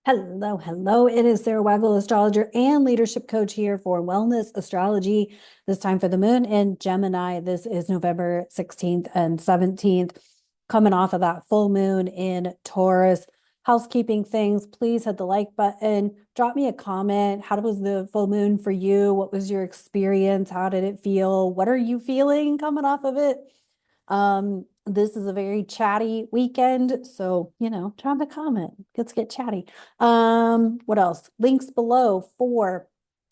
Hello, hello. It is Sara Waggle, astrologer and leadership coach here for Wellness Astrology. This time for the moon in Gemini. This is November 16th and 17th, coming off of that full moon in Taurus. Housekeeping things, please hit the like button. Drop me a comment. How was the full moon for you? What was your experience? How did it feel? What are you feeling coming off of it? This is a very chatty weekend, so drop a comment. Let's get chatty. What else? Links below for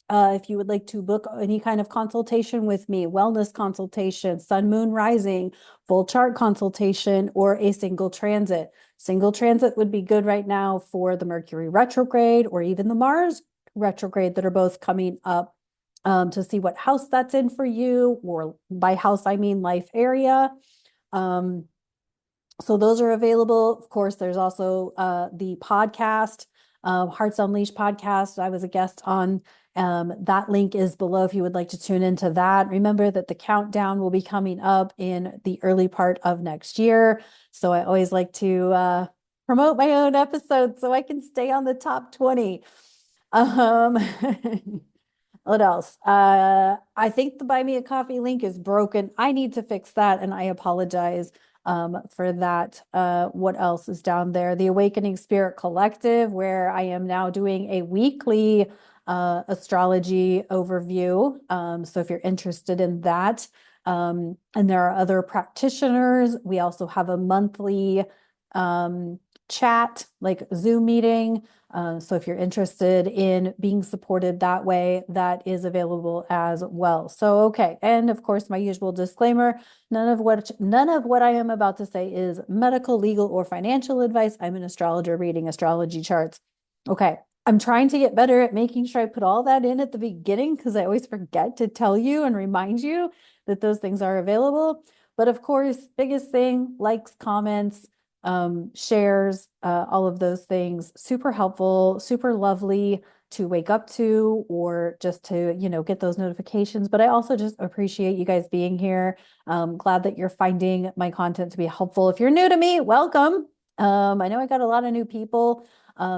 if you would like to book any kind of consultation with me, wellness consultation, sun, moon, rising, full chart consultation, or a single transit. Single transit would be good right now for the Mercury retrograde or even the Mars retrograde that are both coming up, to see what house that's in for you, or by house, I mean life area. So those are available. Of course, there's also the podcast, Hearts Unleashed podcast. I was a guest on. That link is below if you would like to tune into that. Remember that the countdown will be coming up in the early part of next year. So I always like to promote my own episodes so I can stay on the top 20. Um, what else? I think the Buy Me a Coffee link is broken. I need to fix that, and I apologize for that. What else is down there? The Awakening Spirit Collective, where I am now doing a weekly astrology overview. So if you're interested in that, and there are other practitioners, we also have a monthly chat, like Zoom meeting. So if you're interested in being supported that way, that is available as well. So, okay. And of course, my usual disclaimer, none of what I am about to say is medical, legal, or financial advice. I'm an astrologer reading astrology charts. Okay. I'm trying to get better at making sure I put all that in at the beginning, because I always forget to tell you and remind you that those things are available. But of course, biggest thing, likes, comments, shares, all of those things, super helpful, super lovely to wake up to, or just to, get those notifications. But I also just appreciate you guys being here. Glad that you're finding my content to be helpful. If you're new to me, welcome. I know I got a lot of new people.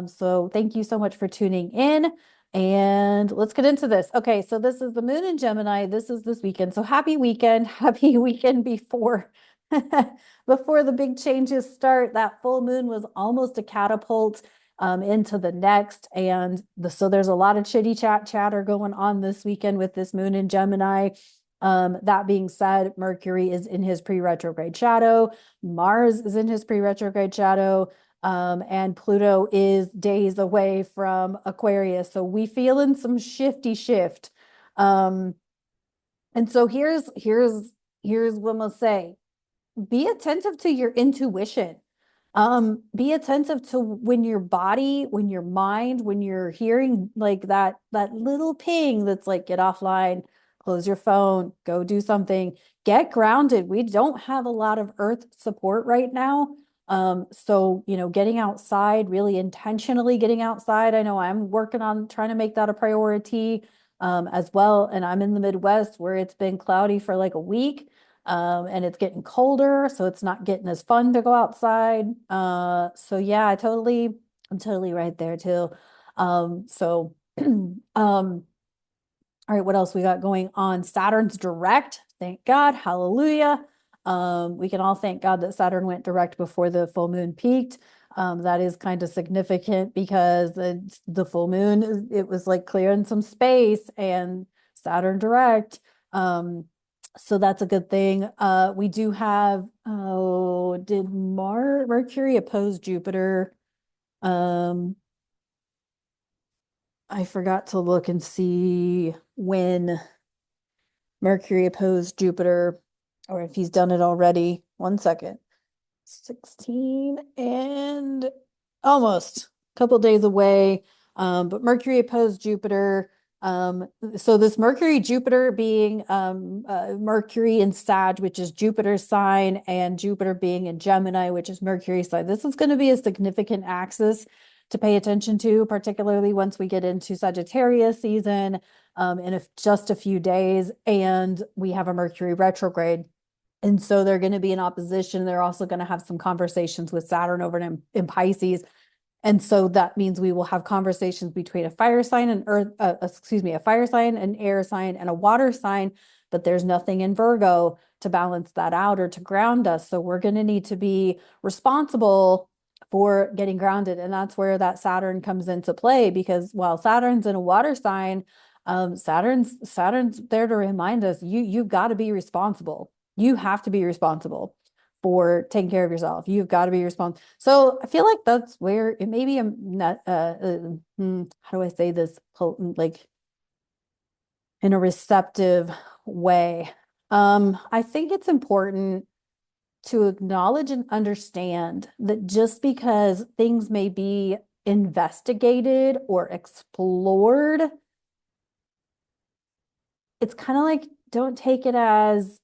So thank you so much for tuning in. And let's get into this. Okay, so this is the moon in Gemini. This is this weekend. So happy weekend. Happy weekend before before the big changes start. That full moon was almost a catapult into the next. And so there's a lot of chitty chatter going on this weekend with this moon in Gemini. That being said, Mercury is in his pre-retrograde shadow. Mars is in his pre-retrograde shadow. And Pluto is days away from Aquarius. So we feel in some shifty shift. And so here's what I'm gonna say. Be attentive to your intuition. Be attentive to when your body, when your mind, when you're hearing like that little ping that's like, get offline, close your phone, go do something, get grounded. We don't have a lot of earth support right now. So getting outside, really intentionally getting outside. I know I'm working on trying to make that a priority as well. And I'm in the Midwest where it's been cloudy for like a week. And it's getting colder, so it's not getting as fun to go outside. So yeah, I'm totally right there too. So, all right, what else we got going on? Saturn's direct. Thank God. Hallelujah. We can all thank God that Saturn went direct before the full moon peaked. That is kind of significant because the full moon, it was like clearing some space, and Saturn direct. So that's a good thing. We do have, did Mercury oppose Jupiter? I forgot to look and see when Mercury opposed Jupiter, or if he's done it already. 1 second. 16 and almost a couple days away. But Mercury opposed Jupiter. So this Mercury Jupiter being Mercury in Sag, which is Jupiter's sign, and Jupiter being in Gemini, which is Mercury's sign. This is going to be a significant axis to pay attention to, particularly once we get into Sagittarius season in just a few days, and we have a Mercury retrograde. And so they're going to be in opposition. They're also going to have some conversations with Saturn over in Pisces. And so that means we will have conversations between a fire sign and a fire sign, an air sign, and a water sign, but there's nothing in Virgo to balance that out or to ground us. So we're going to need to be responsible for getting grounded. And that's where that Saturn comes into play, because while Saturn's in a water sign, Saturn's there to remind us you've got to be responsible. You have to be responsible for taking care of yourself. You've got to be responsible. So I feel like that's where it maybe I'm not, how do I say this? Like in a receptive way. I think it's important to acknowledge and understand that just because things may be investigated or explored, it's kind of like, don't take it as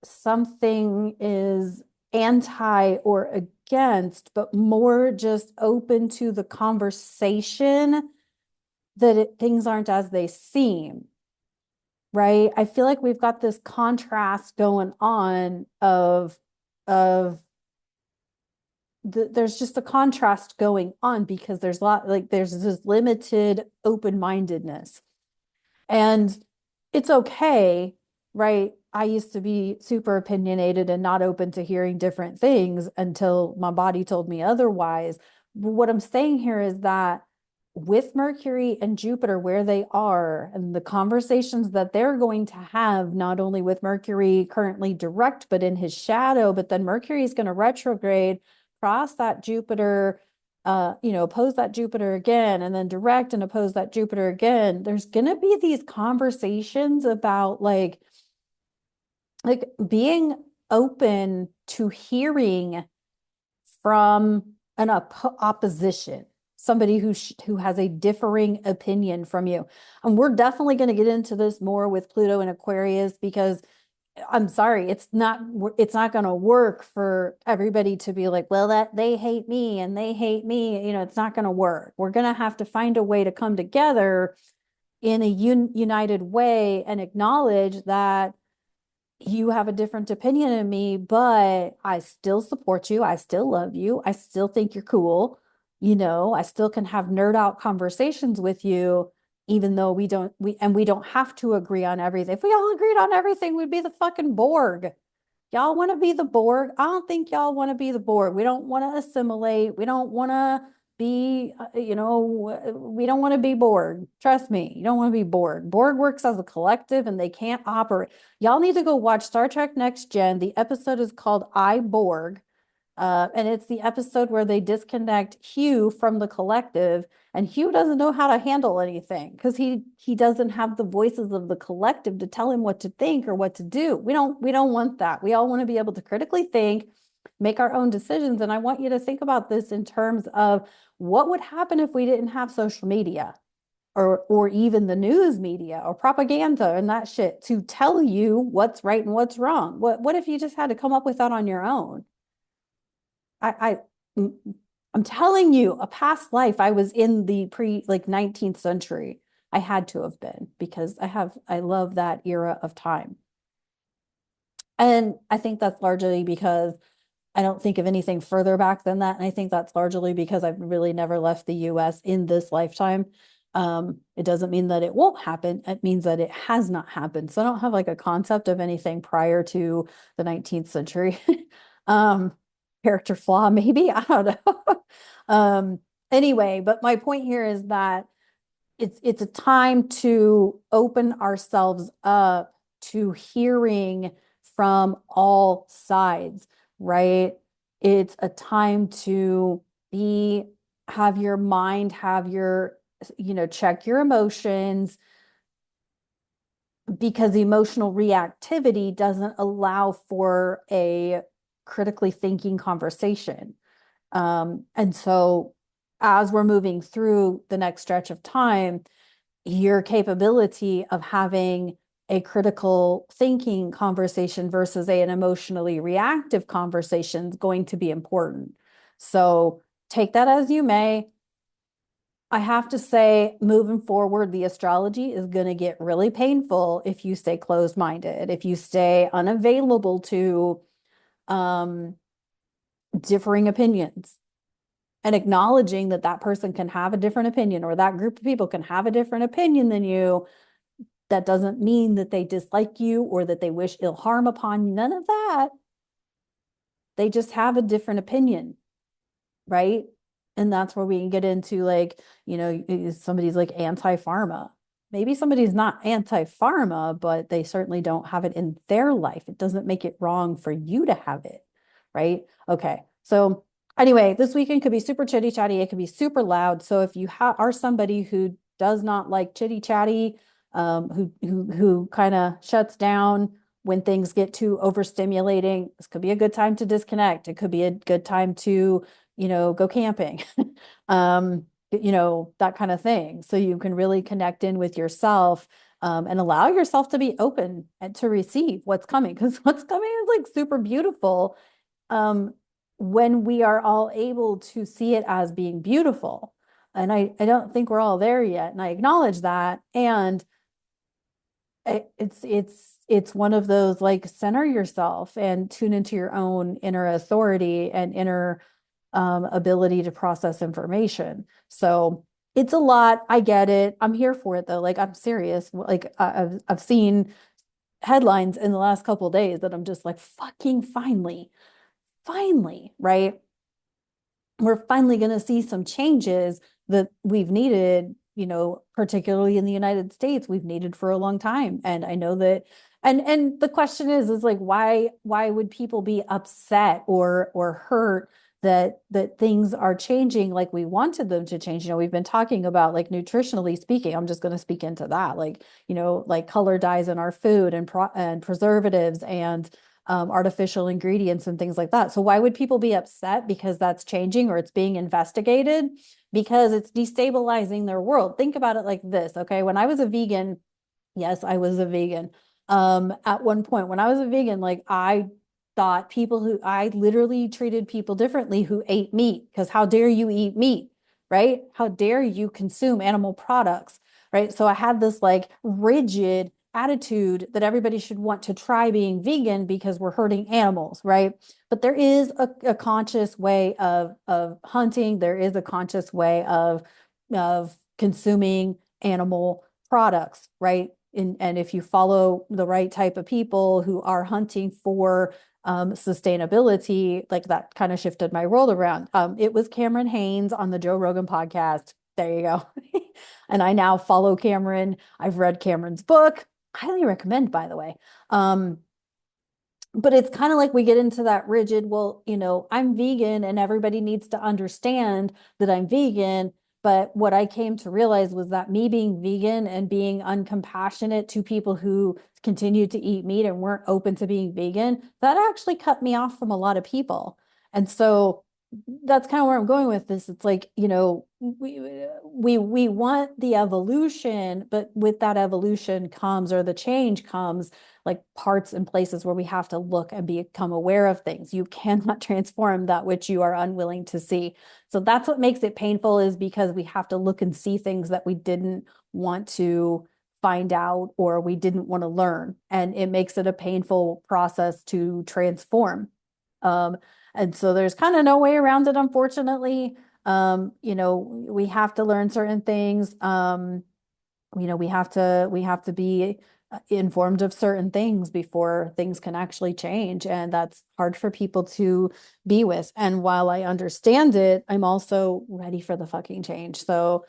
something is anti or against, but more just open to the conversation that things aren't as they seem, right? I feel like we've got this contrast going on of there's just a contrast going on because there's this limited open-mindedness. And it's okay, right? I used to be super opinionated and not open to hearing different things until my body told me otherwise. But what I'm saying here is that with Mercury and Jupiter where they are, and the conversations that they're going to have, not only with Mercury currently direct, but in his shadow, but then Mercury is going to retrograde, cross that Jupiter, oppose that Jupiter again, and then direct and oppose that Jupiter again. There's going to be these conversations about like being open to hearing from an opposition, somebody who has a differing opinion from you. And we're definitely going to get into this more with Pluto and Aquarius, because I'm sorry, it's not going to work for everybody to be like, well, that they hate me and they hate me. It's not going to work. We're going to have to find a way to come together in a united way and acknowledge that you have a different opinion than me, but I still support you. I still love you. I still think you're cool. I still can have nerd out conversations with you, even though we don't have to agree on everything. If we all agreed on everything, we'd be the fucking Borg. Y'all want to be the Borg? I don't think y'all want to be the Borg. We don't want to assimilate. We don't want to be, we don't want to be Borg. Trust me, you don't want to be Borg. Borg works as a collective and they can't operate. Y'all need to go watch Star Trek Next Gen. The episode is called I, Borg. And it's the episode where they disconnect Hugh from the collective, and Hugh doesn't know how to handle anything because he doesn't have the voices of the collective to tell him what to think or what to do. We don't want that. We all want to be able to critically think, make our own decisions. And I want you to think about this in terms of what would happen if we didn't have social media or even the news media or propaganda and that shit to tell you what's right and what's wrong. What if you just had to come up with that on your own? I I'm telling you, a past life I was in the like 19th century. I had to have been, because I love that era of time. And I think that's largely because I don't think of anything further back than that. And I think that's largely because I've really never left the US in this lifetime. It doesn't mean that it won't happen. It means that it has not happened. So I don't have like a concept of anything prior to the 19th century. um, Character flaw, maybe. I don't know. Anyway, but my point here is that it's a time to open ourselves up to hearing from all sides, right? It's a time to have your mind, check your emotions, because emotional reactivity doesn't allow for a critically thinking conversation. And so as we're moving through the next stretch of time, your capability of having a critical thinking conversation versus an emotionally reactive conversation is going to be important. So take that as you may. I have to say, moving forward, the astrology is going to get really painful if you stay closed-minded, if you stay unavailable to differing opinions. and acknowledging that that person can have a different opinion or that group of people can have a different opinion than you. That doesn't mean that they dislike you or that they wish ill harm upon you. None of that. They just have a different opinion, right? And that's where we can get into like, somebody's like anti-pharma. Maybe somebody's not anti-pharma, but they certainly don't have it in their life. It doesn't make it wrong for you to have it, right? Okay. So anyway, this weekend could be super chitty chatty. It could be super loud. So if you are somebody who does not like chitty chatty, who kind of shuts down when things get too overstimulating, this could be a good time to disconnect. It could be a good time to go camping, that kind of thing. So you can really connect in with yourself, and allow yourself to be open and to receive what's coming, because what's coming is like super beautiful. Um, when we are all able to see it as being beautiful. And I don't think we're all there yet. And I acknowledge that. And it's one of those like center yourself and tune into your own inner authority and inner ability to process information. So it's a lot. I get it. I'm here for it though. Like I'm serious. Like I've seen headlines in the last couple of days that I'm just like fucking finally, right? We're finally going to see some changes that we've needed, particularly in the United States, we've needed for a long time. And I know that, and the question is like, why would people be upset or hurt that things are changing like we wanted them to change? We've been talking about like nutritionally speaking, I'm just going to speak into that, like, like color dyes in our food and preservatives and artificial ingredients and things like that. So why would people be upset because that's changing or it's being investigated? Because it's destabilizing their world. Think about it like this, okay? When I was a vegan, yes, I was a vegan. At one point when I was a vegan, like I thought I literally treated people differently who ate meat, because how dare you eat meat, right? How dare you consume animal products, right? So I had this like rigid attitude that everybody should want to try being vegan because we're hurting animals, right? But there is a conscious way of hunting. There is a conscious way of consuming animal products, right? And if you follow the right type of people who are hunting for sustainability, like that kind of shifted my world around. It was Cameron Haynes on the Joe Rogan podcast. There you go. And I now follow Cameron. I've read Cameron's book. Highly recommend, by the way. But it's kind of like we get into that rigid, well, I'm vegan and everybody needs to understand that I'm vegan. But what I came to realize was that me being vegan and being uncompassionate to people who continued to eat meat and weren't open to being vegan, that actually cut me off from a lot of people. And so that's kind of where I'm going with this. It's like, we want the evolution, but with that evolution comes, or the change comes, like parts and places where we have to look and become aware of things. You cannot transform that which you are unwilling to see. So that's what makes it painful, is because we have to look and see things that we didn't want to find out or we didn't want to learn. And it makes it a painful process to transform. And so there's kind of no way around it, unfortunately. We have to learn certain things. We have to be informed of certain things before things can actually change. And that's hard for people to be with. And while I understand it, I'm also ready for the fucking change. So,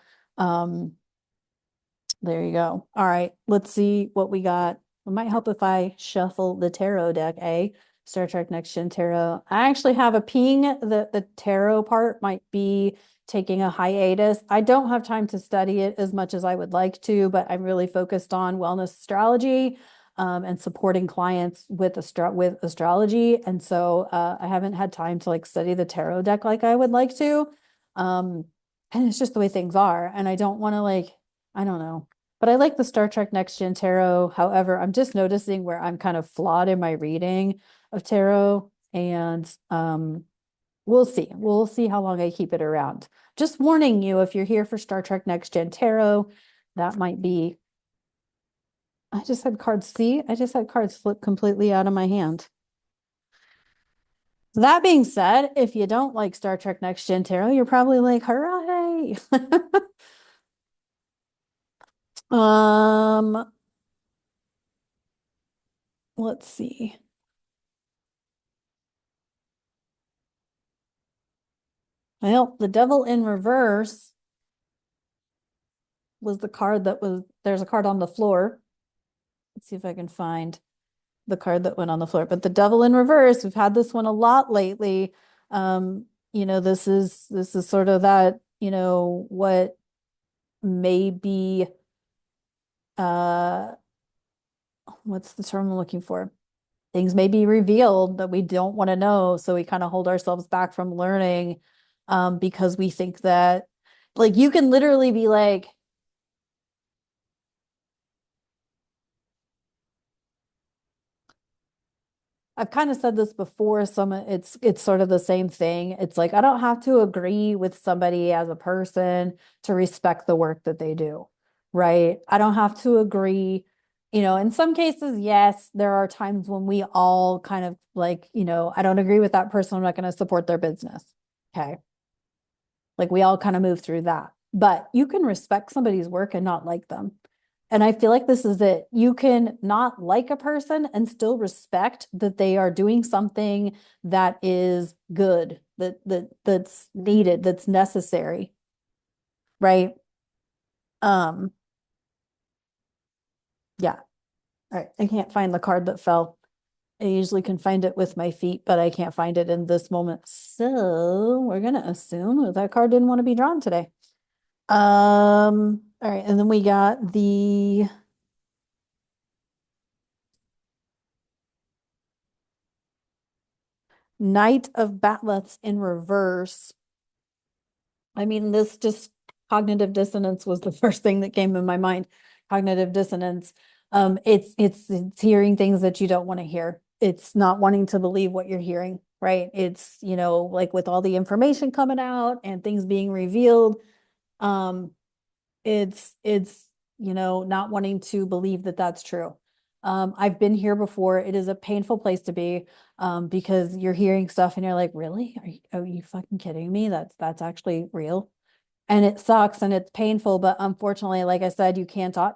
there you go. All right, let's see what we got. It might help if I shuffle the tarot deck, eh? Star Trek Next Gen Tarot. I actually have a ping that the tarot part might be taking a hiatus. I don't have time to study it as much as I would like to, but I'm really focused on wellness astrology, and supporting clients with astrology. And so I haven't had time to like study the tarot deck like I would like to. And it's just the way things are. And I don't want to like, I don't know. But I like the Star Trek Next Gen Tarot. However, I'm just noticing where I'm kind of flawed in my reading of tarot. And we'll see. We'll see how long I keep it around. Just warning you, if you're here for Star Trek Next Gen Tarot, that might be. I just had cards. See, I just had cards slip completely out of my hand. That being said, if you don't like Star Trek Next Gen Tarot, you're probably like, hooray. Um, let's see. Well, the Devil in Reverse was the card that was, there's a card on the floor. Let's see if I can find the card that went on the floor. But the Devil in Reverse, we've had this one a lot lately. This is sort of that, what maybe uh what's the term I'm looking for? Things may be revealed that we don't want to know. So we kind of hold ourselves back from learning because we think that, like, you can literally be like, I've kind of said this before, it's sort of the same thing. It's like I don't have to agree with somebody as a person to respect the work that they do, right? I don't have to agree. In some cases, yes, there are times when we all kind of like, I don't agree with that person. I'm not going to support their business. Okay. Like we all kind of move through that. But you can respect somebody's work and not like them. And I feel like this is it. You can not like a person and still respect that they are doing something that is good, that's needed, that's necessary, right? Um, yeah. All right. I can't find the card that fell. I usually can find it with my feet, but I can't find it in this moment. So we're gonna assume that that card didn't want to be drawn today. All right, and then we got the Knight of Batlets in reverse. I mean, this just cognitive dissonance was the first thing that came in my mind. Cognitive dissonance. It's hearing things that you don't want to hear. It's not wanting to believe what you're hearing, right? It's, like with all the information coming out and things being revealed, um, it's not wanting to believe that that's true. I've been here before. It is a painful place to be because you're hearing stuff and you're like, really? Are you fucking kidding me? That's actually real. And it sucks and it's painful, but unfortunately, like I said, you cannot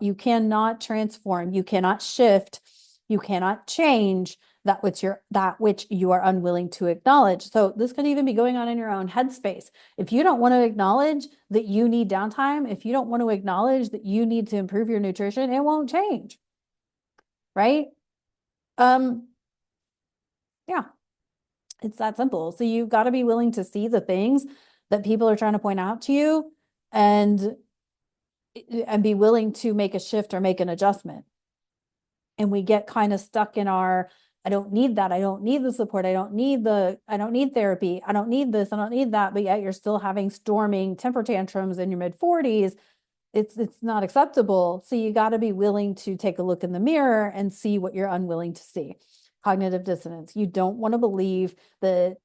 transform, you cannot shift, you cannot change that which you are unwilling to acknowledge. So this could even be going on in your own headspace. If you don't want to acknowledge that you need downtime, if you don't want to acknowledge that you need to improve your nutrition, it won't change, right? Um, yeah, it's that simple. So you've got to be willing to see the things that people are trying to point out to you and be willing to make a shift or make an adjustment. And we get kind of stuck in our, I don't need that. I don't need the support. I don't need therapy. I don't need this. I don't need that. But yet you're still having storming temper tantrums in your mid 40s. It's not acceptable. So you got to be willing to take a look in the mirror and see what you're unwilling to see. Cognitive dissonance. You don't want to believe that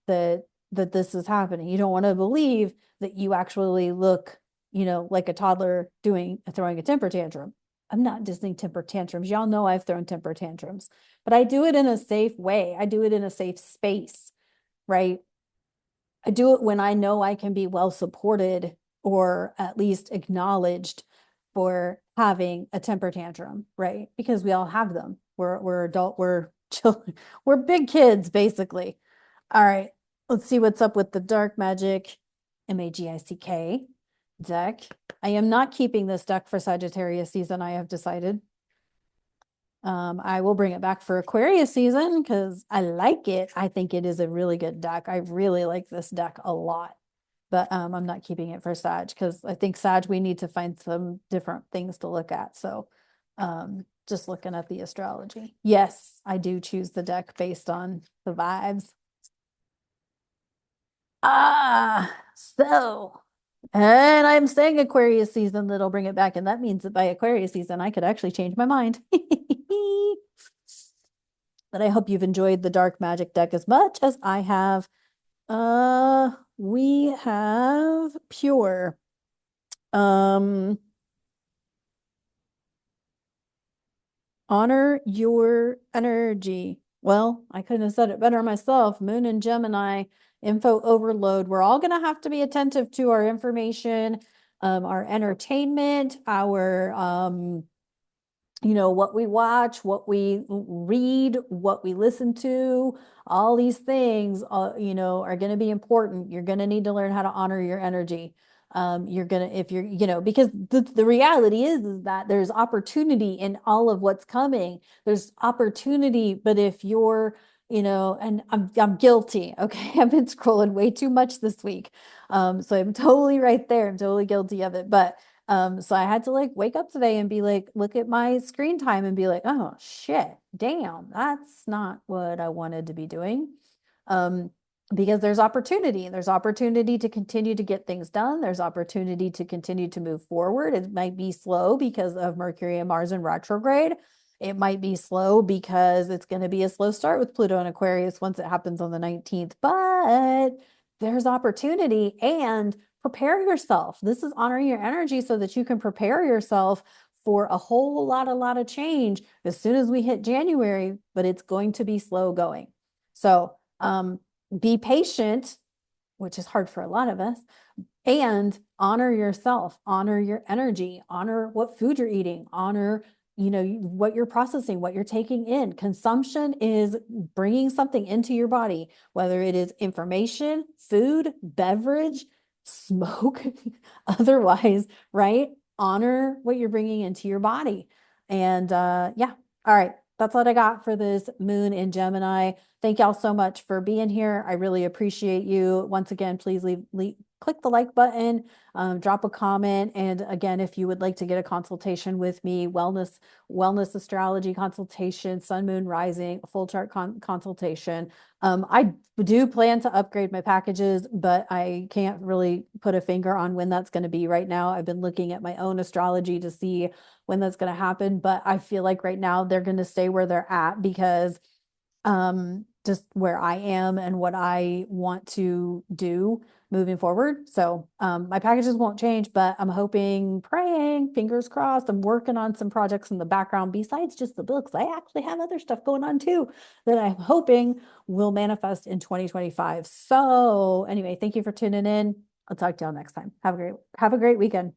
this is happening. You don't want to believe that you actually look, like a toddler throwing a temper tantrum. I'm not dissing temper tantrums. Y'all know I've thrown temper tantrums, but I do it in a safe way. I do it in a safe space, right? I do it when I know I can be well supported or at least acknowledged for having a temper tantrum, right? Because we all have them. We're adult, we're children, we're big kids, basically. All right, let's see what's up with the Dark Magic Magick deck. I am not keeping this deck for Sagittarius season, I have decided. I will bring it back for Aquarius season because I like it. I think it is a really good deck. I really like this deck a lot. But I'm not keeping it for Sag because I think Sag, we need to find some different things to look at. So just looking at the astrology. Yes, I do choose the deck based on the vibes. So, and I'm saying Aquarius season that'll bring it back. And that means that by Aquarius season, I could actually change my mind. But I hope you've enjoyed the Dark Magic deck as much as I have. We have Pure. Um, Honor your energy. Well, I couldn't have said it better myself. Moon and Gemini, info overload. We're all going to have to be attentive to our information, our entertainment, our what we watch, what we read, what we listen to, all these things, are going to be important. You're going to need to learn how to honor your energy. You're going to, if you're, because the reality is that there's opportunity in all of what's coming. There's opportunity, but if you're, and I'm guilty. Okay. I've been scrolling way too much this week. So I'm totally right there. I'm totally guilty of it. But so I had to like wake up today and be like, look at my screen time and be like, oh shit, damn, that's not what I wanted to be doing. Um, because there's opportunity. There's opportunity to continue to get things done. There's opportunity to continue to move forward. It might be slow because of Mercury and Mars in retrograde. It might be slow because it's going to be a slow start with Pluto and Aquarius once it happens on the 19th, but there's opportunity and prepare yourself. This is honoring your energy so that you can prepare yourself for a lot of change as soon as we hit January, but it's going to be slow going. So be patient, which is hard for a lot of us, and honor yourself, honor your energy, honor what food you're eating, honor what you're processing, what you're taking in. Consumption is bringing something into your body, whether it is information, food, beverage, smoke, otherwise, right? Honor what you're bringing into your body. And yeah, all right. That's what I got for this moon in Gemini. Thank y'all so much for being here. I really appreciate you. Once again, please click the like button, drop a comment. And again, if you would like to get a consultation with me, wellness astrology consultation, sun, moon, rising, full chart consultation. I do plan to upgrade my packages, but I can't really put a finger on when that's going to be right now. I've been looking at my own astrology to see when that's going to happen, but I feel like right now they're going to stay where they're at because just where I am and what I want to do moving forward. So my packages won't change, but I'm hoping, praying, fingers crossed. I'm working on some projects in the background besides just the books. I actually have other stuff going on too that I'm hoping will manifest in 2025. So anyway, thank you for tuning in. I'll talk to y'all next time. Have a great weekend.